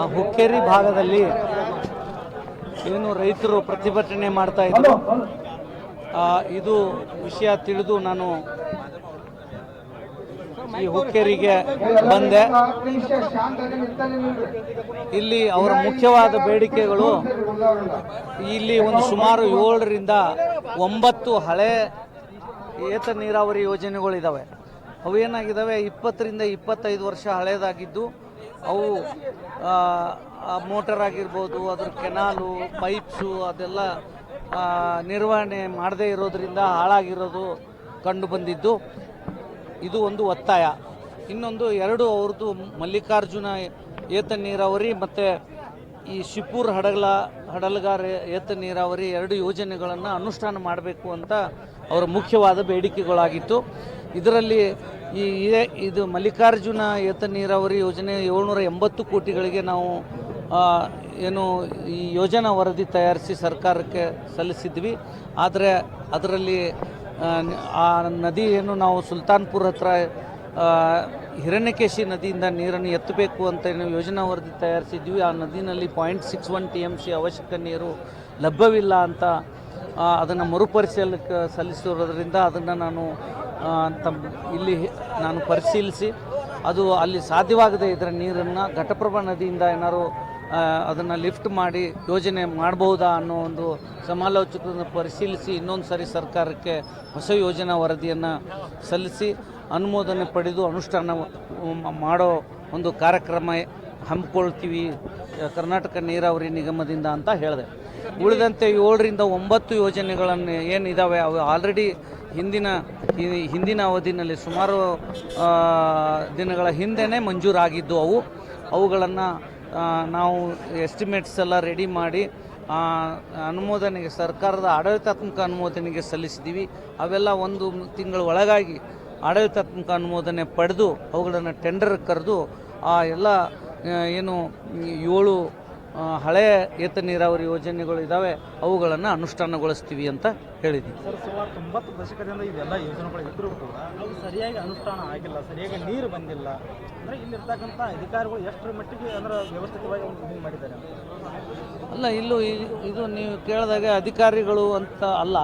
ಆ ಹುಕ್ಕೇರಿ ಭಾಗದಲ್ಲಿ ಏನು ರೈತರು ಪ್ರತಿಭಟನೆ ಮಾಡ್ತಾ ಇದ್ರು, ಇದು ವಿಷಯ ತಿಳಿದು ನಾನು ಈ ಹುಕ್ಕೇರಿಗೆ ಬಂದೆ. ಇಲ್ಲಿ ಅವರ ಮುಖ್ಯವಾದ ಬೇಡಿಕೆಗಳು, ಇಲ್ಲಿ ಒಂದು ಸುಮಾರು 7 ರಿಂದ 9 ಹಳೆ ಏತ ನೀರಾವರಿ ಯೋಜನೆಗಳಿದ್ದಾವೆ. ಅವು ಏನಾಗಿದ್ದಾವೆ, 20 ರಿಂದ 25 ವರ್ಷ ಹಳೇದಾಗಿದ್ದು, ಅವು ಮೋಟರ್ ಆಗಿರ್ಬೋದು, ಅದ್ರ ಕೆನಾಲು ಪೈಪ್ಸು ಅದೆಲ್ಲ ನಿರ್ವಹಣೆ ಮಾಡದೇ ಇರೋದರಿಂದ ಹಾಳಾಗಿರೋದು ಕಂಡು ಬಂದಿದ್ದು. ಇದು ಒಂದು ಒತ್ತಾಯ. ಇನ್ನೊಂದು 2 ಅವ್ರದ್ದು ಮಲ್ಲಿಕಾರ್ಜುನ ಏತ ನೀರಾವರಿ ಮತ್ತು ಈ ಶಿಪೂರ್ ಹಡಲಗಾರ ಏತ ನೀರಾವರಿ 2 ಯೋಜನೆಗಳನ್ನು ಅನುಷ್ಠಾನ ಮಾಡಬೇಕು ಅಂತ ಅವರ ಮುಖ್ಯವಾದ ಬೇಡಿಕೆಗಳಾಗಿತ್ತು. ಇದರಲ್ಲಿ ಇದು ಮಲ್ಲಿಕಾರ್ಜುನ ಏತ ನೀರಾವರಿ ಯೋಜನೆ 780 ಕೋಟಿಗಳಿಗೆ ನಾವು ಏನು ಈ ಯೋಜನಾ ವರದಿ ತಯಾರಿಸಿ ಸರ್ಕಾರಕ್ಕೆ ಸಲ್ಲಿಸಿದ್ವಿ. ಆದರೆ ಅದರಲ್ಲಿ ಆ ನದಿ ಏನು ನಾವು ಸುಲ್ತಾನ್ಪುರ ಹತ್ರ ಹಿರಣ್ಯಕೇಶಿ ನದಿಯಿಂದ ನೀರನ್ನು ಎತ್ತಬೇಕು ಅಂತ ಏನು ಯೋಜನಾ ವರದಿ ತಯಾರಿಸಿದ್ವಿ. ಆ ನದಿನಲ್ಲಿ 0.61 TMC ಅವಶ್ಯಕ ನೀರು ಲಭ್ಯವಿಲ್ಲ ಅಂತ ಅದನ್ನು ಮರುಪರಿಶೀಲನೆಗೆ ಸಲ್ಲಿಸಿರೋದ್ರಿಂದ ಅದನ್ನು ನಾನು ಪರಿಶೀಲಿಸಿ ಅದು ಅಲ್ಲಿ ಸಾಧ್ಯವಾಗದೇ ಇದರ ನೀರನ್ನು ಘಟಪ್ರಭಾ ನದಿಯಿಂದ ಏನಾದ್ರು ಅದನ್ನು ಲಿಫ್ಟ್ ಮಾಡಿ ಯೋಜನೆ ಮಾಡಬಹುದಾ ಅನ್ನೋ ಒಂದು ಸಮಾಲೋಚನೆಯನ್ನು ಪರಿಶೀಲಿಸಿ ಇನ್ನೊಂದು ಸಾರಿ ಸರ್ಕಾರಕ್ಕೆ ಹೊಸ ಯೋಜನಾ ವರದಿಯನ್ನು ಸಲ್ಲಿಸಿ ಅನುಮೋದನೆ ಪಡೆದು ಅನುಷ್ಠಾನ ಮಾಡೋ ಒಂದು ಕಾರ್ಯಕ್ರಮ ಹಮ್ಮಿಕೊಳ್ತೀವಿ ಕರ್ನಾಟಕ ನೀರಾವರಿ ನಿಗಮದಿಂದ ಅಂತ ಹೇಳಿದೆ. ಉಳಿದಂತೆ 7 ರಿಂದ 9 ಯೋಜನೆಗಳನ್ನು ಏನಿದ್ದಾವೆ ಅವು ಆಲ್ರೆಡಿ ಹಿಂದಿನ ಅವಧಿನಲ್ಲಿ ಸುಮಾರು ದಿನಗಳ ಹಿಂದೆಯೇ ಮಂಜೂರಾಗಿದ್ದು ಅವುಗಳನ್ನು ನಾವು ಎಸ್ಟಿಮೇಟ್ಸ್ ಎಲ್ಲ ರೆಡಿ ಮಾಡಿ ಅನುಮೋದನೆಗೆ ಸರ್ಕಾರದ ಆಡಳಿತಾತ್ಮಕ ಅನುಮೋದನೆಗೆ ಸಲ್ಲಿಸಿದ್ದೀವಿ. ಅವೆಲ್ಲ 1 ತಿಂಗಳ ಒಳಗಾಗಿ ಆಡಳಿತಾತ್ಮಕ ಅನುಮೋದನೆ ಪಡೆದು ಅವುಗಳನ್ನು ಟೆಂಡರ್ ಕರೆದು ಆ ಎಲ್ಲ ಏನು 7 ಹಳೆಯ ಏತ ನೀರಾವರಿ ಯೋಜನೆಗಳು ಇದ್ದಾವೆ ಅವುಗಳನ್ನು ಅನುಷ್ಠಾನಗೊಳಿಸ್ತೀವಿ ಅಂತ ಹೇಳಿದ್ದೀವಿ. ಸರ್, ಸುಮಾರು 90 ದಶಕದಿಂದ ಇವೆಲ್ಲ ಯೋಜನೆಗಳು ಇದ್ದರೂ ಕೂಡ ಅವು ಸರಿಯಾಗಿ ಅನುಷ್ಠಾನ ಆಗಿಲ್ಲ, ಸರಿಯಾಗಿ ನೀರು ಬಂದಿಲ್ಲ. ಅಂದರೆ ಇಲ್ಲಿರ್ತಕ್ಕಂಥ ಅಧಿಕಾರಿಗಳು ಎಷ್ಟರ ಮಟ್ಟಿಗೆ ಅಂದ್ರೆ ವ್ಯವಸ್ಥಿತವಾಗಿ ಇದು ಮಾಡಿದ್ದಾರೆ ಅಲ್ಲ, ಇದು ನೀವು ಕೇಳಿದಾಗ ಅಧಿಕಾರಿಗಳು ಅಂತ ಅಲ್ಲ,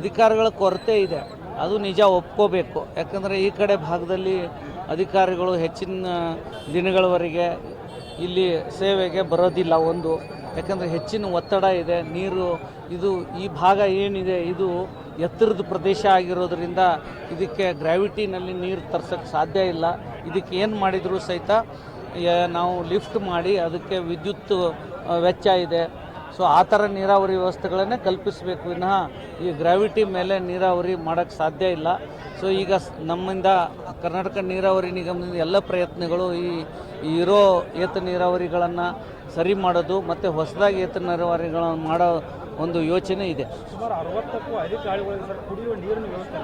ಅಧಿಕಾರಿಗಳ ಕೊರತೆ ಇದೆ, ಅದು ನಿಜ ಒಪ್ಕೋಬೇಕು. ಯಾಕಂದರೆ ಈ ಕಡೆ ಭಾಗದಲ್ಲಿ ಅಧಿಕಾರಿಗಳು ಹೆಚ್ಚಿನ ದಿನಗಳವರೆಗೆ ಇಲ್ಲಿ ಸೇವೆಗೆ ಬರೋದಿಲ್ಲ. ಯಾಕಂದರೆ ಹೆಚ್ಚಿನ ಒತ್ತಡ ಇದೆ. ನೀರು ಈ ಭಾಗ ಏನಿದೆ ಇದು ಎತ್ತರದ ಪ್ರದೇಶ ಆಗಿರೋದ್ರಿಂದ ಇದಕ್ಕೆ ಗ್ರಾವಿಟಿನಲ್ಲಿ ನೀರು ತರ್ಸೋಕ್ಕೆ ಸಾಧ್ಯ ಇಲ್ಲ. ಇದಕ್ಕೆ ಏನು ಮಾಡಿದರೂ ಸಹಿತ ನಾವು ಲಿಫ್ಟ್ ಮಾಡಿ ಅದಕ್ಕೆ ವಿದ್ಯುತ್ ವೆಚ್ಚ ಇದೆ. ಸೊ ಆ ಥರ ನೀರಾವರಿ ವ್ಯವಸ್ಥೆಗಳನ್ನೇ ಕಲ್ಪಿಸಬೇಕು, ವಿನಃ ಈ ಗ್ರಾವಿಟಿ ಮೇಲೆ ನೀರಾವರಿ ಮಾಡೋಕ್ಕೆ ಸಾಧ್ಯ ಇಲ್ಲ. ಸೊ ಈಗ ನಮ್ಮಿಂದ ಕರ್ನಾಟಕ ನೀರಾವರಿ ನಿಗಮದಿಂದ ಎಲ್ಲ ಪ್ರಯತ್ನಗಳು ಇರೋ ಏತ ನೀರಾವರಿಗಳನ್ನು ಸರಿ ಮಾಡೋದು ಮತ್ತು ಹೊಸದಾಗಿ ಏತ ನೀರಾವರಿಗಳನ್ನು ಮಾಡೋ ಒಂದು ಯೋಚನೆ ಇದೆ. ಸುಮಾರು 60ಕ್ಕೂ ಅಧಿಕ ಹಳ್ಳಿಗಳಲ್ಲಿ ಸರ್ ಕುಡಿಯುವ ನೀರಿನ ವ್ಯವಸ್ಥೆ,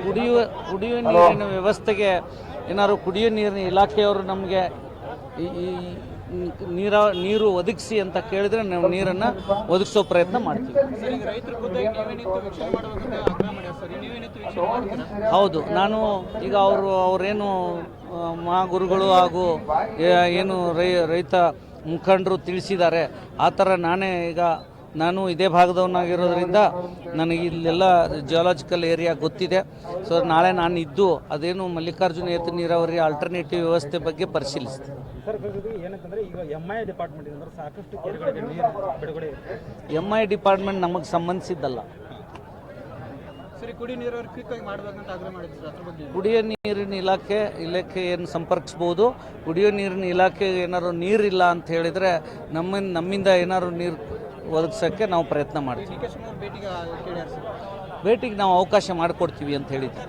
ಕುಡಿಯುವ ನೀರಿನ ವ್ಯವಸ್ಥೆಗೆ ಏನಾದ್ರು ಕುಡಿಯುವ ನೀರಿನ ಇಲಾಖೆಯವರು ನಮಗೆ ನೀರು ಒದಗಿಸಿ ಅಂತ ಕೇಳಿದ್ರೆ ನಾವು ನೀರನ್ನು ಒದಗಿಸೋ ಪ್ರಯತ್ನ ಮಾಡ್ತೀವಿ. ಹೌದು, ನಾನು ಈಗ ಅವರೇನು ಮಹಾಗುರುಗಳು ಹಾಗೂ ಏನು ರೈತ ಮುಖಂಡರು ತಿಳಿಸಿದ್ದಾರೆ, ಆ ಥರ ನಾನು ಇದೇ ಭಾಗದವನಾಗಿರೋದ್ರಿಂದ ನನಗೆ ಇಲ್ಲೆಲ್ಲ ಜಿಯಾಲಜಿಕಲ್ ಏರಿಯಾ ಗೊತ್ತಿದೆ. ಸೊ ನಾಳೆ ನಾನು ಇದ್ದು ಅದೇನು ಮಲ್ಲಿಕಾರ್ಜುನ ಏತ ನೀರಾವರಿ ಆಲ್ಟರ್ನೇಟಿವ್ ವ್ಯವಸ್ಥೆ ಬಗ್ಗೆ ಪರಿಶೀಲಿಸ್ತೀನಿ. ಸರ್, ಏನಂತಂದರೆ ಈಗ MI ಡಿಪಾರ್ಟ್ಮೆಂಟ್ ಅಂದರೆ ಸಾಕಷ್ಟು ಕೆರೆಗಳಿಗೆ ನೀರು ಬಿಡುಗಡೆ. MI ಡಿಪಾರ್ಟ್ಮೆಂಟ್ ನಮಗೆ ಸಂಬಂಧಿಸಿದ್ದಲ್ಲ. ಸರಿ, ಕುಡಿಯುವ ನೀರಾವರಿ ಕ್ವಿಕ್ಕಾಗಿ ಮಾಡಬೇಕಂತ ಆಗ್ರಹ ಮಾಡಿದ್ರು. ಅದ್ರ ಬಗ್ಗೆ ಕುಡಿಯೋ ನೀರಿನ ಇಲಾಖೆ ಏನು ಸಂಪರ್ಕಿಸ್ಬೋದು. ಕುಡಿಯೋ ನೀರಿನ ಇಲಾಖೆ ಏನಾದ್ರು ನೀರಿಲ್ಲ ಅಂತ ಹೇಳಿದರೆ ನಮ್ಮಿಂದ ಏನಾದ್ರು ನೀರು ಒದಗಿಸೋಕ್ಕೆ ನಾವು ಪ್ರಯತ್ನ ಮಾಡ್ತೀವಿ. ಭೇಟಿಗೆ ನಾವು ಅವಕಾಶ ಮಾಡಿಕೊಡ್ತೀವಿ ಅಂತ ಹೇಳಿದ್ವಿ.